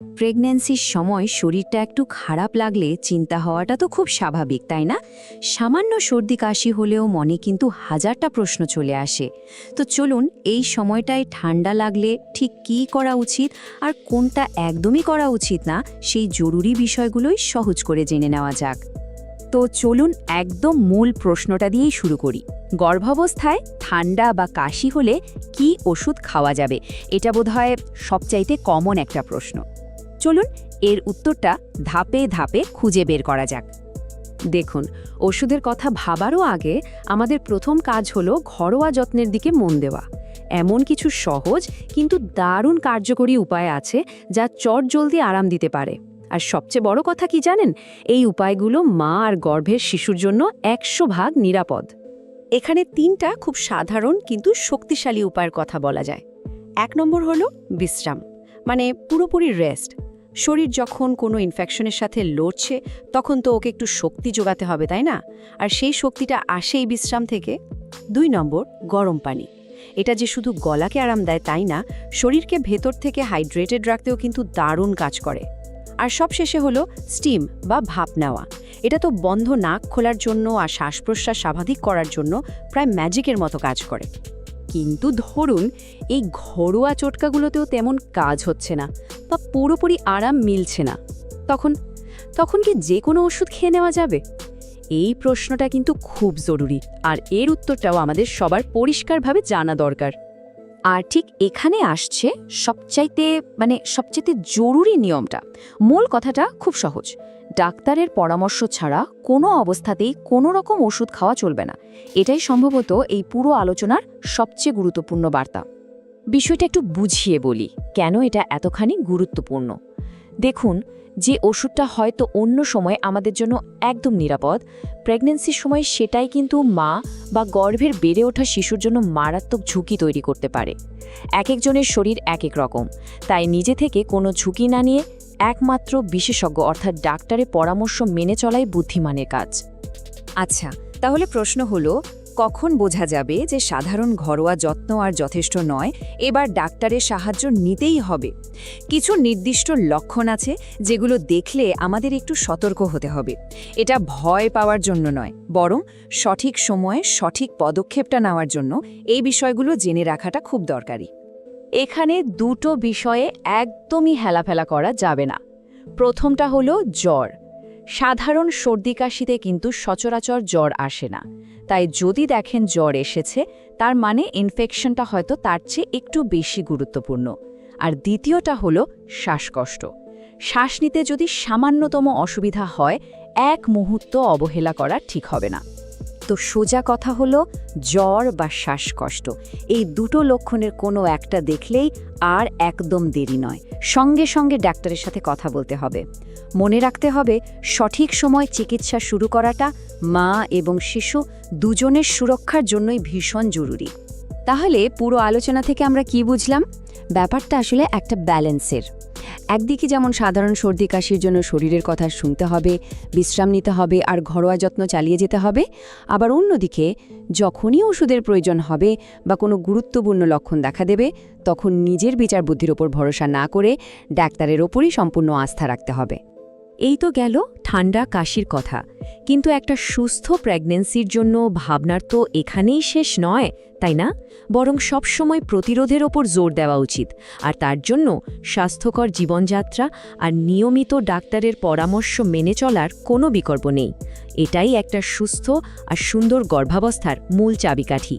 প্রেগন্যান্সির সময় শরীরটা একটু খারাপ লাগলে চিন্তা হওয়াটা তো খুব স্বাভাবিক, তাই না? সামান্য সর্দি কাশি হলেও মনে কিন্তু হাজারটা প্রশ্ন চলে আসে। তো চলুন এই সময়টায় ঠান্ডা লাগলে ঠিক কী করা উচিত আর কোনটা একদমই করা উচিত না, সেই জরুরি বিষয়গুলোই সহজ করে জেনে নেওয়া যাক। তো চলুন একদম মূল প্রশ্নটা দিয়েই শুরু করি। গর্ভাবস্থায় ঠান্ডা বা কাশি হলে কি ওষুধ খাওয়া যাবে? এটা বোধহয় সবচাইতে কমন একটা প্রশ্ন। চলুন এর উত্তরটা ধাপে ধাপে খুঁজে বের করা যাক। দেখুন, ওষুধের কথা ভাবারও আগে আমাদের প্রথম কাজ হলো ঘরোয়া যত্নের দিকে মন দেওয়া। এমন কিছু সহজ কিন্তু দারুণ কার্যকরী উপায় আছে যা চটজলদি আরাম দিতে পারে। আর সবচেয়ে বড় কথা কি জানেন? এই উপায়গুলো মা আর গর্ভের শিশুর জন্য 100% নিরাপদ। এখানে 3টা খুব সাধারণ কিন্তু শক্তিশালী উপায়ের কথা বলা যায়। 1 নম্বর হলো বিশ্রাম, মানে পুরোপুরি রেস্ট। শরীর যখন কোনো ইনফেকশনের সাথে লড়ছে তখন তো ওকে একটু শক্তি যোগাতে হবে, তাই না? আর সেই শক্তিটা আসেই বিশ্রাম থেকে। 2 নম্বর গরম পানি। এটা যে শুধু গলাকে আরাম দেয় তাই না, শরীরকে ভেতর থেকে হাইড্রেটেড রাখতেও কিন্তু দারুণ কাজ করে। আর সবশেষে হলো স্টিম বা ভাপ নেওয়া। এটা তো বন্ধ নাক খোলার জন্য আর শ্বাস প্রশ্বাস স্বাভাবিক করার জন্য প্রায় ম্যাজিকের মতো কাজ করে। কিন্তু ধরুন এই ঘরোয়া টোটকাগুলোতেও তেমন কাজ হচ্ছে না বা পুরোপুরি আরাম মিলছে না, তখন কি যে কোনো ওষুধ খেয়ে নেওয়া যাবে? এই প্রশ্নটা কিন্তু খুব জরুরি, আর এর উত্তরটাও আমাদের সবার পরিষ্কারভাবে জানা দরকার। আর ঠিক এখানে আসছে সবচাইতে জরুরি নিয়মটা। মূল কথাটা খুব সহজ। ডাক্তারের পরামর্শ ছাড়া কোনো অবস্থাতেই কোনো রকম ওষুধ খাওয়া চলবে না। এটাই সম্ভবত এই পুরো আলোচনার সবচেয়ে গুরুত্বপূর্ণ বার্তা। বিষয়টা একটু বুঝিয়ে বলি কেন এটা এতখানি গুরুত্বপূর্ণ। দেখুন, যে ওষুধটা হয়তো অন্য সময় আমাদের জন্য একদম নিরাপদ, প্রেগন্যান্সির সময় সেটাই কিন্তু মা বা গর্ভের বেড়ে ওঠা শিশুর জন্য মারাত্মক ঝুঁকি তৈরি করতে পারে। একজনের শরীর এক রকম, তাই নিজে থেকে কোনো ঝুঁকি না নিয়ে একমাত্র বিশেষজ্ঞ অর্থাৎ ডাক্তারের পরামর্শ মেনে চলাই বুদ্ধিমানের কাজ। আচ্ছা, তাহলে প্রশ্ন হলো, কখন বোঝা যাবে যে সাধারণ ঘরোয়া যত্ন আর যথেষ্ট নয়, এবার ডাক্তারের সাহায্য নিতেই হবে? কিছু নির্দিষ্ট লক্ষণ আছে যেগুলো দেখলে আমাদের একটু সতর্ক হতে হবে। এটা ভয় পাওয়ার জন্য নয়, বরং সঠিক সময়ে সঠিক পদক্ষেপটা নেওয়ার জন্য এই বিষয়গুলো জেনে রাখাটা খুব দরকারি। এখানে 2টো বিষয়ে একদমই হেলাফেলা করা যাবে না। প্রথমটা হলো জ্বর। সাধারণ সর্দি কাশিতে কিন্তু সচরাচর জ্বর আসে না, তাই যদি দেখেন জ্বর এসেছে তার মানে ইনফেকশনটা হয়তো তার চেয়ে একটু বেশি গুরুত্বপূর্ণ। আর দ্বিতীয়টা হলো শ্বাসকষ্ট। শ্বাস নিতে যদি সামান্যতম অসুবিধা হয়, এক মুহূর্ত অবহেলা করা ঠিক হবে না। তো সোজা কথা হলো, জ্বর বা শ্বাসকষ্ট এই 2টো লক্ষণের কোনো একটা দেখলেই আর একদম দেরি নয়, সঙ্গে সঙ্গে ডাক্তারের সাথে কথা বলতে হবে। মনে রাখতে হবে, সঠিক সময় চিকিৎসা শুরু করাটা মা এবং শিশু দুজনের সুরক্ষার জন্যই ভীষণ জরুরি। তাহলে পুরো আলোচনা থেকে আমরা কি বুঝলাম? ব্যাপারটা আসলে একটা ব্যালেন্সের। একদিকে যেমন সাধারণ সর্দি কাশির জন্য শরীরের কথা শুনতে হবে, বিশ্রাম নিতে হবে আর ঘরোয়া যত্ন চালিয়ে যেতে হবে, আবার অন্যদিকে যখনই ওষুধের প্রয়োজন হবে বা কোনো গুরুত্বপূর্ণ লক্ষণ দেখা দেবে, তখন নিজের বিচার বুদ্ধির ওপর ভরসা না করে ডাক্তারের ওপরই সম্পূর্ণ আস্থা রাখতে হবে। এই তো গেল ঠান্ডা কাশির কথা, কিন্তু একটা সুস্থ প্রেগন্যান্সির জন্য ভাবনার তো এখানেই শেষ নয়, তাই না? বরং সবসময় প্রতিরোধের ওপর জোর দেওয়া উচিত। আর তার জন্য স্বাস্থ্যকর জীবনযাত্রা আর নিয়মিত ডাক্তারের পরামর্শ মেনে চলার কোনো বিকল্প নেই। এটাই একটা সুস্থ আর সুন্দর গর্ভাবস্থার মূল চাবিকাঠি।